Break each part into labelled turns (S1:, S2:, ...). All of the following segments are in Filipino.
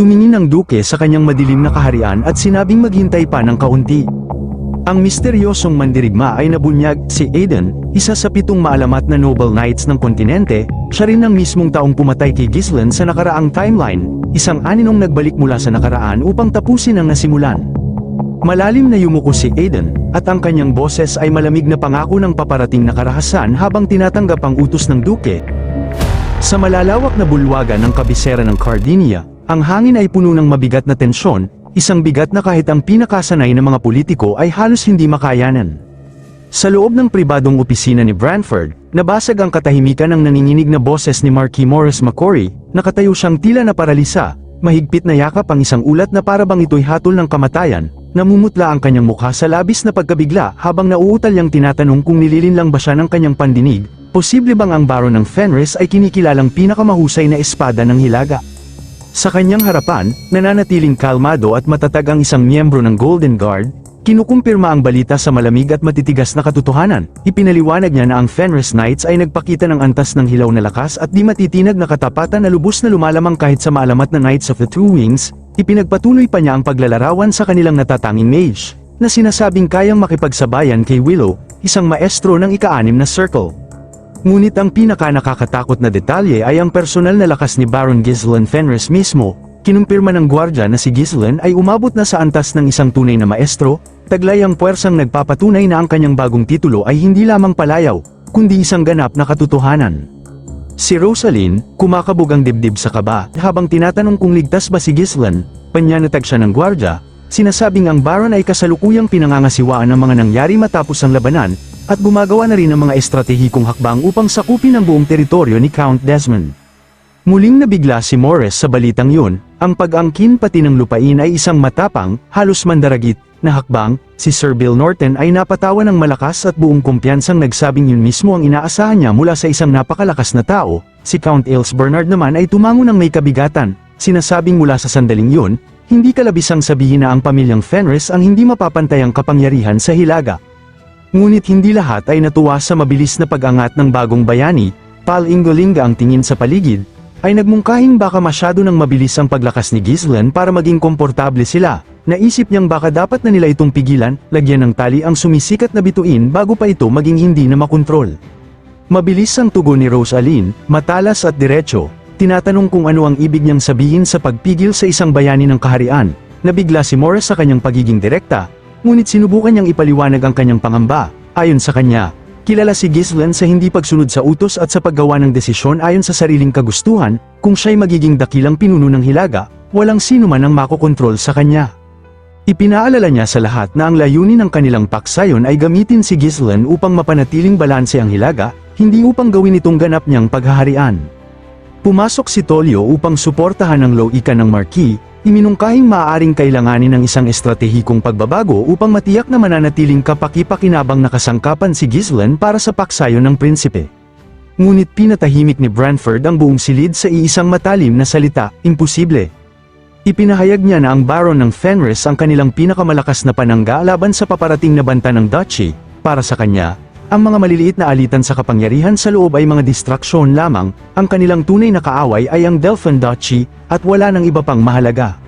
S1: Tumingin ang duke sa kanyang madilim na kaharian at sinabing maghintay pa ng kaunti. Ang misteryosong mandirigma ay nabunyag, si Aiden, isa sa 7 maalamat na Noble Knights ng kontinente, siya rin ang mismong taong pumatay kay Ghislaine sa nakaraang timeline, isang aninong nagbalik mula sa nakaraan upang tapusin ang nasimulan. Malalim na yumuko si Aiden, at ang kanyang boses ay malamig na pangako ng paparating na karahasan habang tinatanggap ang utos ng duke. Sa malalawak na bulwagan ng kabisera ng Cardinia, ang hangin ay puno ng mabigat na tensyon, isang bigat na kahit ang pinakasanay na mga politiko ay halos hindi makayanan. Sa loob ng pribadong opisina ni Branford, nabasag ang katahimikan ng nanginginig na boses ni Marquis Morris McCrory, nakatayo siyang tila na paralisa, mahigpit na yakap ang isang ulat na para bang ito'y hatol ng kamatayan, namumutla ang kanyang mukha sa labis na pagkabigla habang nauutal niyang tinatanong kung nililinlang ba siya ng kanyang pandinig, posible bang ang Baron ng Fenris ay kinikilalang pinakamahusay na espada ng Hilaga. Sa kanyang harapan, nananatiling kalmado at matatag ang isang miyembro ng Golden Guard, kinukumpirma ang balita sa malamig at matitigas na katotohanan. Ipinaliwanag niya na ang Fenris Knights ay nagpakita ng antas ng hilaw na lakas at di matitinag na katapatan na lubos na lumalamang kahit sa maalamat na Knights of the Two Wings. Ipinagpatuloy pa niya ang paglalarawan sa kanilang natatanging mage, na sinasabing kayang makipagsabayan kay Willow, isang maestro ng ika-6 na circle. Ngunit ang pinaka-nakakatakot na detalye ay ang personal na lakas ni Baron Ghislaine Fenris mismo. Kinumpirma ng gwardya na si Ghislaine ay umabot na sa antas ng isang tunay na maestro, taglay ang puwersang nagpapatunay na ang kanyang bagong titulo ay hindi lamang palayaw, kundi isang ganap na katotohanan. Si Rosaline, kumakabog ang dibdib sa kaba, habang tinatanong kung ligtas ba si Ghislaine, panyanatag siya ng gwardya, sinasabing ang Baron ay kasalukuyang pinangangasiwaan ng mga nangyari matapos ang labanan, at gumagawa na rin ng mga estratehikong hakbang upang sakupin ang buong teritoryo ni Count Desmond. Muling nabigla si Morris sa balitang yun, ang pag-angkin pati ng lupain ay isang matapang, halos mandaragit, na hakbang. Si Sir Bill Norton ay napatawa ng malakas at buong kumpiyansang nagsabing yun mismo ang inaasahan niya mula sa isang napakalakas na tao. Si Count Ails Bernard naman ay tumango ng may kabigatan, sinasabing mula sa sandaling yun, hindi kalabisang sabihin na ang pamilyang Fenris ang hindi mapapantayang kapangyarihan sa Hilaga. Ngunit hindi lahat ay natuwa sa mabilis na pag-angat ng bagong bayani. Pal Ingolinga ang tingin sa paligid, ay nagmungkahing baka masyado nang mabilis ang paglakas ni Ghislaine para maging komportable sila. Naisip niyang baka dapat na nila itong pigilan, lagyan ng tali ang sumisikat na bituin bago pa ito maging hindi na makontrol. Mabilis ang tugon ni Rosaline, matalas at diretso, tinatanong kung ano ang ibig niyang sabihin sa pagpigil sa isang bayani ng kaharian. Nabigla si Morris sa kanyang pagiging direkta, ngunit sinubukan niyang ipaliwanag ang kanyang pangamba. Ayon sa kanya, kilala si Ghislaine sa hindi pagsunod sa utos at sa paggawa ng desisyon ayon sa sariling kagustuhan. Kung siya'y magiging dakilang pinuno ng Hilaga, walang sino man ang makokontrol sa kanya. Ipinaalala niya sa lahat na ang layunin ng kanilang paksayon ay gamitin si Ghislaine upang mapanatiling balanse ang Hilaga, hindi upang gawin itong ganap niyang paghaharian. Pumasok si Tolyo upang suportahan ang loikan ng Marquis. Iminungkahing maaaring kailanganin ng isang estratehikong pagbabago upang matiyak na mananatiling kapaki-pakinabang na kasangkapan si Ghislaine para sa paksayon ng prinsipe. Ngunit pinatahimik ni Branford ang buong silid sa iisang matalim na salita, imposible. Ipinahayag niya na ang Baron ng Fenris ang kanilang pinakamalakas na panangga laban sa paparating na banta ng Duchy. Para sa kanya, ang mga maliliit na alitan sa kapangyarihan sa loob ay mga distraksyon lamang, ang kanilang tunay na kaaway ay ang Delphin Duchy, at wala nang iba pang mahalaga.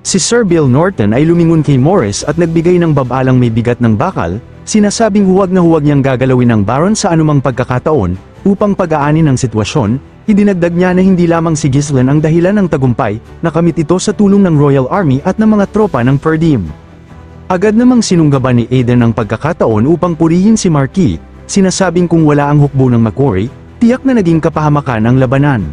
S1: Si Sir Bill Norton ay lumingon kay Morris at nagbigay ng babalang may bigat ng bakal, sinasabing huwag na huwag niyang gagalawin ang Baron sa anumang pagkakataon, upang pag-aanin ang sitwasyon. Idinagdag niya na hindi lamang si Ghislaine ang dahilan ng tagumpay, nakamit ito sa tulong ng Royal Army at ng mga tropa ng Per Diem. Agad namang sinunggaban ni Aiden ang pagkakataon upang purihin si Marquis, sinasabing kung wala ang hukbo ng Macquarie, tiyak na naging kapahamakan ang labanan.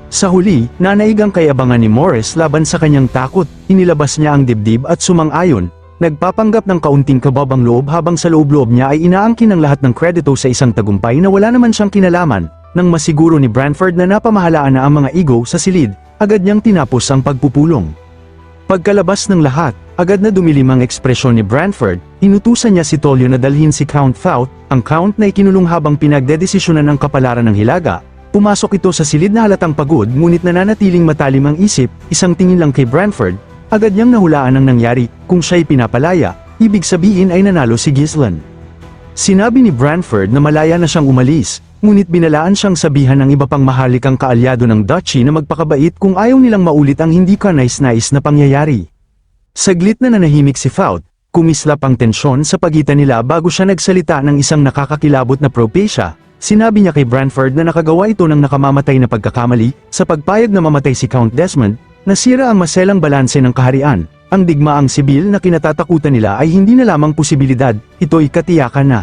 S1: Sa huli, nanaig ang kayabangan ni Morris laban sa kanyang takot, inilabas niya ang dibdib at sumang-ayon, nagpapanggap ng kaunting kababang loob habang sa loob-loob niya ay inaangkin ang lahat ng kredito sa isang tagumpay na wala naman siyang kinalaman. Nang masiguro ni Branford na napamahalaan na ang mga ego sa silid, agad niyang tinapos ang pagpupulong. Pagkalabas ng lahat, agad na dumilim ang ekspresyon ni Branford, inutusan niya si Tolyo na dalhin si Count Faut, ang Count na ikinulong habang pinagdedesisyonan ng kapalaran ng Hilaga. Pumasok ito sa silid na halatang pagod ngunit nananatiling matalim ang isip, isang tingin lang kay Branford, agad niyang nahulaan ang nangyari, kung siya'y pinapalaya, ibig sabihin ay nanalo si Ghislaine. Sinabi ni Branford na malaya na siyang umalis, ngunit binalaan siyang sabihan ng iba pang mahalikang kaalyado ng Duchy na magpakabait kung ayaw nilang maulit ang hindi kanais-nais na pangyayari. Saglit na nanahimik si Faut, kumislap ang tensyon sa pagitan nila bago siya nagsalita ng isang nakakakilabot na propesya. Sinabi niya kay Branford na nakagawa ito ng nakamamatay na pagkakamali, sa pagpayag na mamatay si Count Desmond, nasira ang maselang balanse ng kaharian. Ang digmaang sibil na kinatatakutan nila ay hindi na lamang posibilidad, ito'y katiyakan na.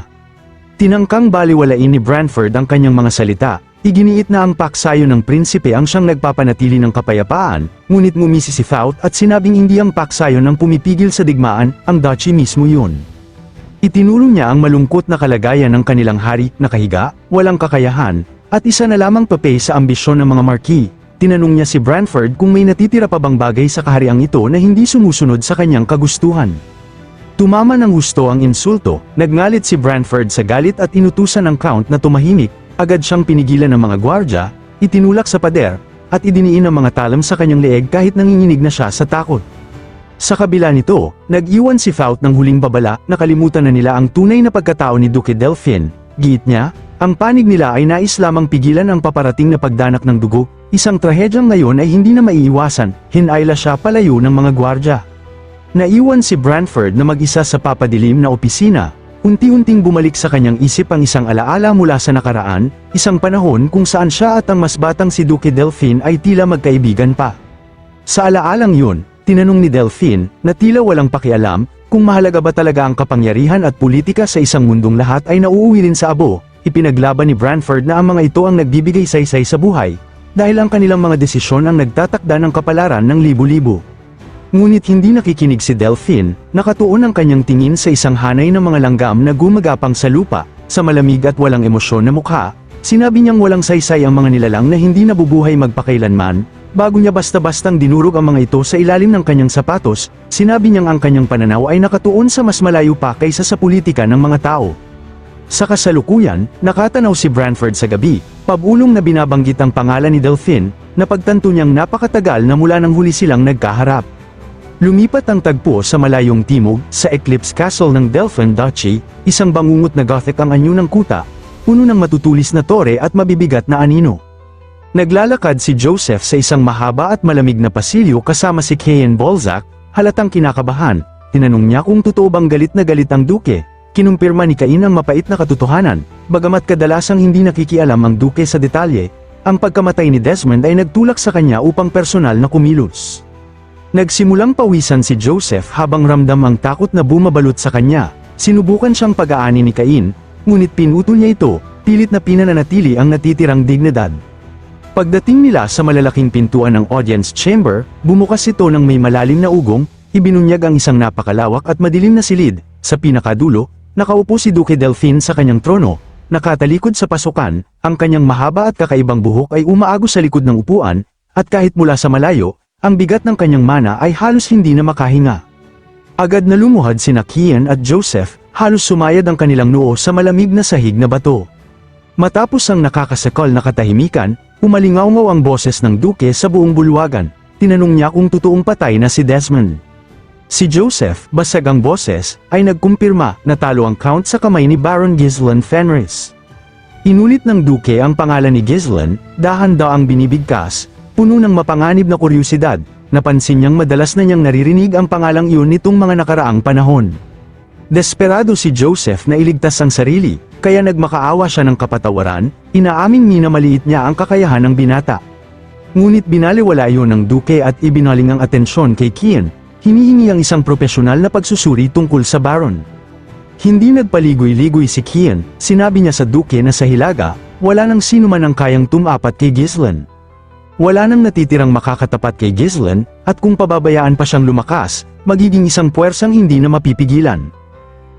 S1: Tinangkang baliwalain ni Branford ang kanyang mga salita, iginiit na ang paksayo ng prinsipe ang siyang nagpapanatili ng kapayapaan, ngunit ngumisi si Faut at sinabing hindi ang paksayo ng pumipigil sa digmaan, ang Duchy mismo yun. Itinuro niya ang malungkot na kalagayan ng kanilang hari, nakahiga, walang kakayahan, at isa na lamang papel sa ambisyon ng mga marquis. Tinanong niya si Branford kung may natitira pa bang bagay sa kahariang ito na hindi sumusunod sa kanyang kagustuhan. Tumama ng husto ang insulto, nagngalit si Branford sa galit at inutusan ng Count na tumahimik, agad siyang pinigilan ng mga gwardya, itinulak sa pader, at idiniin ang mga talam sa kanyang leeg kahit nanginginig na siya sa takot. Sa kabila nito, nag-iwan si Faut ng huling babala, nakalimutan na nila ang tunay na pagkatao ni Duque Delfin. Giit niya, ang panig nila ay nais lamang pigilan ang paparating na pagdanak ng dugo, isang trahedyang ngayon ay hindi na maiiwasan, hinayla siya palayo ng mga gwardya. Naiwan si Branford na mag-isa sa papadilim na opisina, unti-unting bumalik sa kanyang isip ang isang alaala mula sa nakaraan, isang panahon kung saan siya at ang mas batang si Duque Delfin ay tila magkaibigan pa. Sa alaalang yun, tinanong ni Delfin, na tila walang pakialam, kung mahalaga ba talaga ang kapangyarihan at politika sa isang mundong lahat ay nauuwi rin sa abo. Ipinaglaban ni Branford na ang mga ito ang nagbibigay saysay sa buhay, dahil ang kanilang mga desisyon ang nagtatakda ng kapalaran ng libu-libo. Ngunit hindi nakikinig si Delfin, nakatuon ang kanyang tingin sa isang hanay ng mga langgam na gumagapang sa lupa, sa malamig at walang emosyon na mukha. Sinabi niyang walang saysay ang mga nilalang na hindi nabubuhay magpakailanman. Bago niya basta-bastang dinurog ang mga ito sa ilalim ng kanyang sapatos, sinabi niyang ang kanyang pananaw ay nakatuon sa mas malayo pa kaysa sa politika ng mga tao. Sa kasalukuyan, nakatanaw si Branford sa gabi, pabulong na binabanggit ang pangalan ni Delfin, na pagtanto niyang napakatagal na mula nang huli silang nagkaharap. Lumipat ang tagpo sa malayong timog, sa Eclipse Castle ng Delfin Duchy, isang bangungot na Gothic ang anyo ng kuta, puno ng matutulis na tore at mabibigat na anino. Naglalakad si Joseph sa isang mahaba at malamig na pasilyo kasama si Cain Balzac, halatang kinakabahan. Tinanong niya kung totoo bang galit na galit ang Duke. Kinumpirma ni Cain ang mapait na katotohanan, bagamat kadalasang hindi nakikialam ang Duke sa detalye. Ang pagkamatay ni Desmond ay nagtulak sa kanya upang personal na kumilos. Nagsimulang pawisan si Joseph habang ramdam ang takot na bumabalot sa kanya. Sinubukan siyang pag-aani ni Cain, ngunit pinutol niya ito, pilit na pinananatili ang natitirang dignidad. Pagdating nila sa malalaking pintuan ng audience chamber, bumukas ito ng may malalim na ugong, ibinunyag ang isang napakalawak at madilim na silid. Sa pinakadulo, nakaupo si Duque Delfin sa kanyang trono, nakatalikod sa pasukan, ang kanyang mahaba at kakaibang buhok ay umaagos sa likod ng upuan, at kahit mula sa malayo, ang bigat ng kanyang mana ay halos hindi na makahinga. Agad na lumuhad sina Cain at Joseph, halos sumayad ang kanilang noo sa malamig na sahig na bato. Matapos ang nakakasakal na katahimikan, umalingaw-ngaw ang boses ng Duke sa buong bulwagan. Tinanong niya kung totoong patay na si Desmond. Si Joseph, basag ang boses, ay nagkumpirma na talo ang Count sa kamay ni Baron Ghislain Fenris. Inulit ng Duke ang pangalan ni Ghislain, dahan-daang binibigkas, puno ng mapanganib na kuryusidad. Napansin niyang madalas na niyang naririnig ang pangalang iyon nitong mga nakaraang panahon. Desperado si Joseph na iligtas ang sarili, kaya nagmakaawa siya ng kapatawaran, inaaming minamaliit niya ang kakayahan ng binata. Ngunit binaliwala iyon ng Duke at ibinaling ang atensyon kay Cain, hinihingi ang isang propesyonal na pagsusuri tungkol sa Baron. Hindi nagpaligoy-ligoy si Cain, sinabi niya sa Duke na sa Hilaga, wala nang sino man ang kayang tumapat kay Ghislain. Wala nang natitirang makakatapat kay Ghislain, at kung pababayaan pa siyang lumakas, magiging isang puwersang hindi na mapipigilan.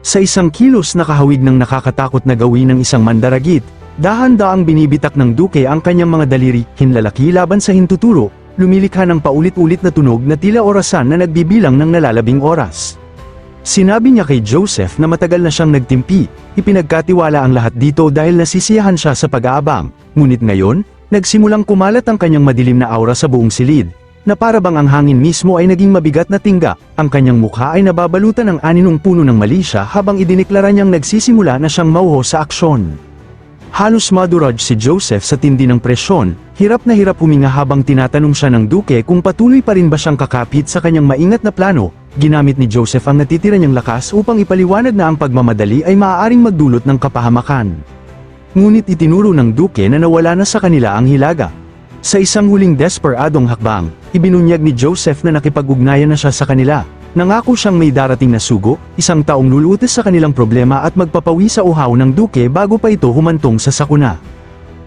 S1: Sa isang kilos na kahawig ng nakakatakot na gawin ng isang mandaragit, dahan-daang binibitak ng Duke ang kanyang mga daliri, hinlalaki laban sa hintuturo, lumilikha ng paulit-ulit na tunog na tila orasan na nagbibilang ng nalalabing oras. Sinabi niya kay Joseph na matagal na siyang nagtimpi, ipinagkatiwala ang lahat dito dahil nasisiyahan siya sa pag-aabang, ngunit ngayon, nagsimulang kumalat ang kanyang madilim na aura sa buong silid, na para bang ang hangin mismo ay naging mabigat na tingga, ang kanyang mukha ay nababalutan ng aninong puno ng mali siya habang idiniklara niyang nagsisimula na siyang mauho sa aksyon. Halos maduraj si Joseph sa tindi ng presyon, hirap na hirap huminga habang tinatanong siya ng Duke kung patuloy pa rin ba siyang kakapit sa kanyang maingat na plano. Ginamit ni Joseph ang natitira niyang lakas upang ipaliwanag na ang pagmamadali ay maaaring magdulot ng kapahamakan. Ngunit itinuro ng Duke na nawala na sa kanila ang hilaga. Sa isang huling desperadong hakbang, ibinunyag ni Joseph na nakipag-ugnayan na siya sa kanila. Nangako siyang may darating na sugo, isang taong lulutas sa kanilang problema at magpapawi sa uhaw ng Duke bago pa ito humantong sa sakuna.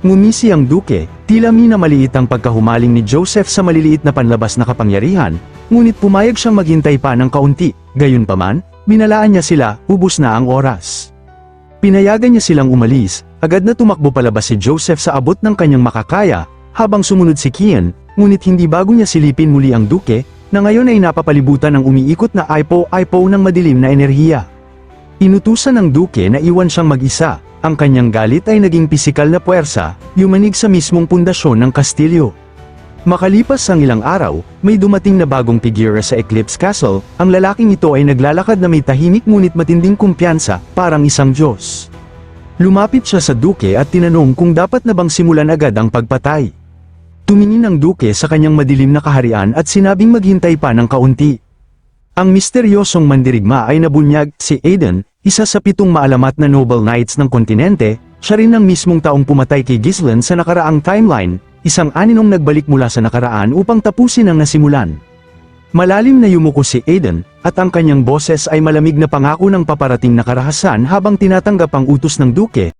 S1: Ngumisi ang Duke, tila minamaliit ang pagkahumaling ni Joseph sa maliliit na panlabas na kapangyarihan, ngunit pumayag siyang maghintay pa ng kaunti. Gayunpaman, binalaan niya sila, ubos na ang oras. Pinayagan niya silang umalis, agad na tumakbo palabas si Joseph sa abot ng kanyang makakaya, habang sumunod si Kian, ngunit hindi bago niya silipin muli ang Duke, na ngayon ay napapalibutan ng umiikot na ipo ng madilim na enerhiya. Inutusan ng Duke na iwan siyang mag-isa, ang kanyang galit ay naging pisikal na puwersa, yumanig sa mismong pundasyon ng kastilyo. Makalipas ang ilang araw, may dumating na bagong figura sa Eclipse Castle, ang lalaking ito ay naglalakad na may tahimik ngunit matinding kumpiyansa, parang isang Diyos. Lumapit siya sa Duke at tinanong kung dapat na bang simulan agad ang pagpatay. Tumingin ang Duke sa kanyang madilim na kaharian at sinabing maghintay pa ng kaunti. Ang misteryosong mandirigma ay nabunyag, si Aiden, isa sa 7 maalamat na Noble Knights ng kontinente, siya rin ang mismong taong pumatay kay Ghislaine sa nakaraang timeline, isang aninong nagbalik mula sa nakaraan upang tapusin ang nasimulan. Malalim na yumuko si Aiden, at ang kanyang boses ay malamig na pangako ng paparating na karahasan habang tinatanggap ang utos ng Duke.